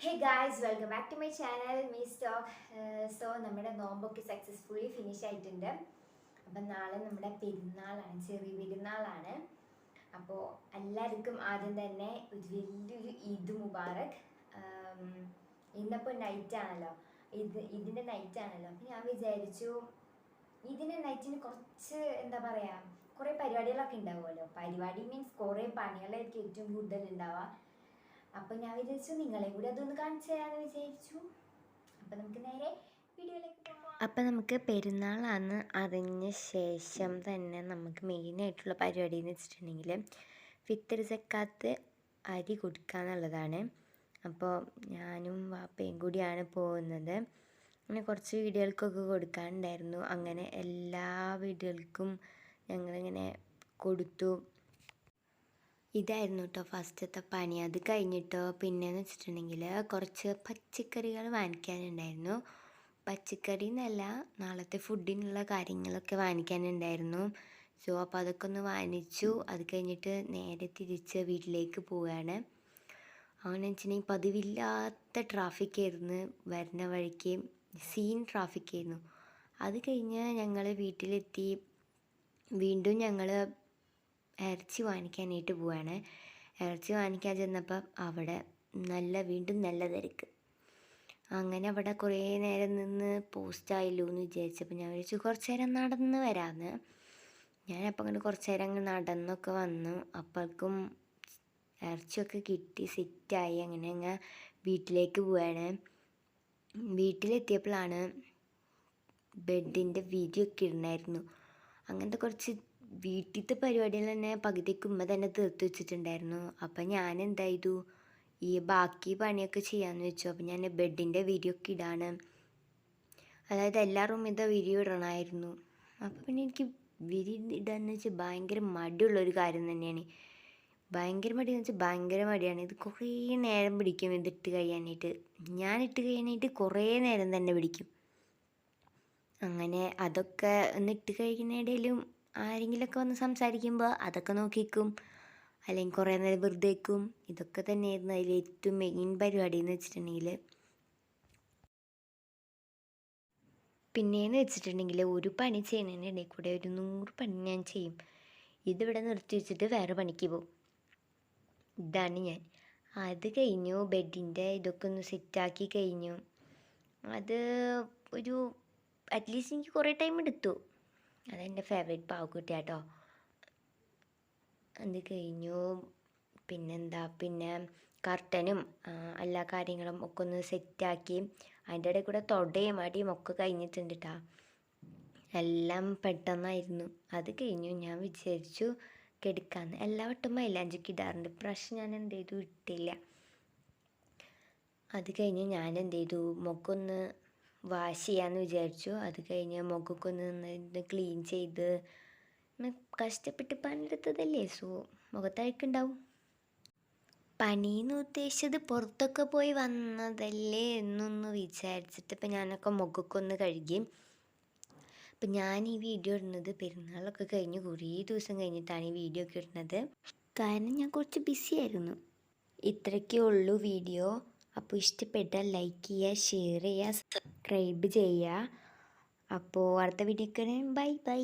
Hey guys, welcome back to my channel, Miss Talk. So നമ്മുടെ നോമ്പൊക്കെ successfully finish ആയിട്ടുണ്ട്. അപ്പം നാളെ നമ്മുടെ പെരുന്നാളാണ്, ചെറിയ പെരുന്നാളാണ്. അപ്പോൾ എല്ലാവർക്കും ആദ്യം തന്നെ ഒരു വലിയൊരു ഈദ് മുബാറക്. ഇന്നിപ്പോൾ നൈറ്റാണല്ലോ, ഇതിൻ്റെ നൈറ്റാണല്ലോ. അപ്പം ഞാൻ വിചാരിച്ചു ഇതിൻ്റെ നൈറ്റിന് കുറച്ച് എന്താ പറയുക, കുറേ പരിപാടികളൊക്കെ ഉണ്ടാവുമല്ലോ. പരിപാടി മീൻസ് കുറേ പണികളായിരിക്കും ഏറ്റവും കൂടുതൽ ഉണ്ടാവുക. അപ്പം ഞാൻ വിചാരിച്ചു നിങ്ങളെ കൂടി അതൊന്ന് കാണിച്ചു തരാമെന്ന് വിചാരിച്ചു. അപ്പം നമുക്ക് നേരെ വീഡിയോയിലേക്ക് പോകാം. അപ്പം നമുക്ക് പെരുന്നാളാന്ന് അറിഞ്ഞ ശേഷം തന്നെ നമുക്ക് മെയിനായിട്ടുള്ള പരിപാടി എന്ന് വെച്ചിട്ടുണ്ടെങ്കിൽ ഫിത്തർ സക്കാത്ത് അരി കൊടുക്കുക എന്നുള്ളതാണ്. അപ്പോൾ ഞാനും വാപ്പയും കൂടിയാണ് പോകുന്നത്. അങ്ങനെ കുറച്ച് വീടുകൾക്കൊക്കെ കൊടുക്കാനുണ്ടായിരുന്നു. അങ്ങനെ എല്ലാ വീടുകൾക്കും ഞങ്ങളിങ്ങനെ കൊടുത്തു. ഇതായിരുന്നു കേട്ടോ ഫസ്റ്റത്തെ പണി. അത് കഴിഞ്ഞിട്ടോ പിന്നെയെന്ന് വെച്ചിട്ടുണ്ടെങ്കിൽ കുറച്ച് പച്ചക്കറികൾ വാങ്ങിക്കാനുണ്ടായിരുന്നു. പച്ചക്കറി എന്നല്ല, നാളത്തെ ഫുഡിനുള്ള കാര്യങ്ങളൊക്കെ വാങ്ങിക്കാനുണ്ടായിരുന്നു. സോ അപ്പോൾ അതൊക്കെ ഒന്ന് വാങ്ങിച്ചു. അത് കഴിഞ്ഞിട്ട് നേരെ തിരിച്ച് വീട്ടിലേക്ക് പോവുകയാണ്. അങ്ങനെ വെച്ചിട്ടുണ്ടെങ്കിൽ പതിവില്ലാത്ത ട്രാഫിക്കായിരുന്നു, വരുന്ന വഴിക്ക് സീൻ ട്രാഫിക്കായിരുന്നു. അത് കഴിഞ്ഞ് ഞങ്ങൾ വീട്ടിലെത്തി. വീണ്ടും ഞങ്ങൾ ഇറച്ചി വാങ്ങിക്കാനായിട്ട് പോവാണ്. ഇറച്ചി വാങ്ങിക്കാൻ ചെന്നപ്പം അവിടെ വീണ്ടും നല്ല തിരക്ക്. അങ്ങനെ അവിടെ കുറേ നേരം നിന്ന് പോസ്റ്റായല്ലോ എന്ന് വിചാരിച്ചപ്പോൾ ഞാൻ വിചാരിച്ചു കുറച്ച് നേരം നടന്ന് വരാമെന്ന്. ഞാനപ്പോൾ അങ്ങനെ കുറച്ച് നേരം അങ്ങ് നടന്നൊക്കെ വന്നു. അപ്പോഴേക്കും ഇറച്ചിയൊക്കെ കിട്ടി, സെറ്റായി. അങ്ങനെ അങ്ങ് വീട്ടിലേക്ക് പോവാണ്. വീട്ടിലെത്തിയപ്പോഴാണ് ബെഡിൻ്റെ വീഡിയോ ഒക്കെ ഇടണമായിരുന്നു. അങ്ങനത്തെ കുറച്ച് വീട്ടിലത്തെ പരിപാടികൾ തന്നെ പകുതിക്ക് ഉമ്മ തന്നെ തീർത്ത് വെച്ചിട്ടുണ്ടായിരുന്നു. അപ്പം ഞാൻ എന്താ ചെയ്തു, ഈ ബാക്കി പണിയൊക്കെ ചെയ്യാമെന്ന് വെച്ചു. അപ്പം ഞാൻ ബെഡിൻ്റെ വീഡിയോ ഒക്കെ ഇടാണ്. അതായത് എല്ലാ റൂമിൻ്റെ വീഡിയോ ഇടണമായിരുന്നു. അപ്പം പിന്നെ എനിക്ക് വിരി ഇടാന്ന് വെച്ചാൽ ഭയങ്കര മടിയുള്ളൊരു കാര്യം തന്നെയാണ്. ഭയങ്കര മടിയെന്ന് വെച്ചാൽ ഭയങ്കര മടിയാണ്. ഇത് കുറേ നേരം പിടിക്കും ഇതിട്ട് കഴിയാനായിട്ട്. ഞാനിട്ട് കഴിയാനായിട്ട് കുറേ നേരം തന്നെ പിടിക്കും. അങ്ങനെ അതൊക്കെ ഒന്നിട്ട് കഴിക്കുന്നതിടയിലും ആരെങ്കിലുമൊക്കെ വന്ന് സംസാരിക്കുമ്പോൾ അതൊക്കെ നോക്കിക്കും, അല്ലെങ്കിൽ കുറേ നേരം വെറുതെ വയ്ക്കും. ഇതൊക്കെ തന്നെയായിരുന്നു അതിൽ ഏറ്റവും മെയിൻ പരിപാടി എന്ന് വെച്ചിട്ടുണ്ടെങ്കിൽ. പിന്നെയെന്ന് വെച്ചിട്ടുണ്ടെങ്കിൽ ഒരു പണി ചെയ്യുന്നതിൻ്റെ ഇടയിൽ കൂടെ ഒരു 100 പണി ഞാൻ ചെയ്യും. ഇതിവിടെ നിർത്തി വെച്ചിട്ട് വേറെ പണിക്ക് പോകും. ഇതാണ് ഞാൻ. അത് കഴിഞ്ഞു, ബെഡിൻ്റെ ഇതൊക്കെ ഒന്ന് സെറ്റാക്കി കഴിഞ്ഞു. അത് ഒരു അറ്റ്ലീസ്റ്റ് എനിക്ക് കുറേ ടൈം എടുത്തു. അതെൻ്റെ ഫേവറേറ്റ് പാവക്കുട്ടി കേട്ടോ. അത് കഴിഞ്ഞു. പിന്നെന്താ, പിന്നെ കർട്ടനും എല്ലാ കാര്യങ്ങളും ഒക്കെ ഒന്ന് സെറ്റാക്കി. അതിൻ്റെ ഇടയിൽ കൂടെ തൊടയും അടിയും ഒക്കെ കഴിഞ്ഞിട്ടുണ്ട് കേട്ടോ. എല്ലാം പെട്ടെന്നായിരുന്നു. അത് കഴിഞ്ഞു. ഞാൻ വിചാരിച്ചു കിടക്കാമെന്ന്. എല്ലാ വട്ടം മൈലാഞ്ചിക്ക് ഇടാറുണ്ട്, പ്രാവശ്യം ഞാൻ എന്ത് ചെയ്തു ഇട്ടില്ല. അത് കഴിഞ്ഞ് ഞാൻ എന്ത് ചെയ്തു, മുഖമൊന്ന് വാഷ് ചെയ്യാമെന്ന് വിചാരിച്ചു. അത് കഴിഞ്ഞ് മുഖമൊക്കെ ഒന്ന് ക്ലീൻ ചെയ്ത്, കഷ്ടപ്പെട്ട് പണിയെടുത്തതല്ലേ, സോ മുഖത്തഴുക്കുണ്ടാവും. പണിയെന്ന് ഉദ്ദേശിച്ചത് പുറത്തൊക്കെ പോയി വന്നതല്ലേ എന്നൊന്ന് വിചാരിച്ചിട്ട് ഇപ്പം ഞാനൊക്കെ മുഖമൊക്കെ ഒന്ന് കഴുകി. അപ്പം ഞാൻ ഈ വീഡിയോ ഇടുന്നത് പെരുന്നാളൊക്കെ കഴിഞ്ഞ് കുറേ ദിവസം കഴിഞ്ഞിട്ടാണ് ഈ വീഡിയോ ഒക്കെ ഇടുന്നത്. കാരണം ഞാൻ കുറച്ച് ബിസി ആയിരുന്നു. ഇത്രയ്ക്കേ ഉള്ളൂ വീഡിയോ. അപ്പോൾ ഇഷ്ടപ്പെട്ടാൽ ലൈക്ക് ചെയ്യുക, ഷെയർ ചെയ്യുക, സബ്സ്ക്രൈബ് ചെയ്യുക. അപ്പോൾ അടുത്ത വീഡിയോക്ക് ബൈ ബൈ.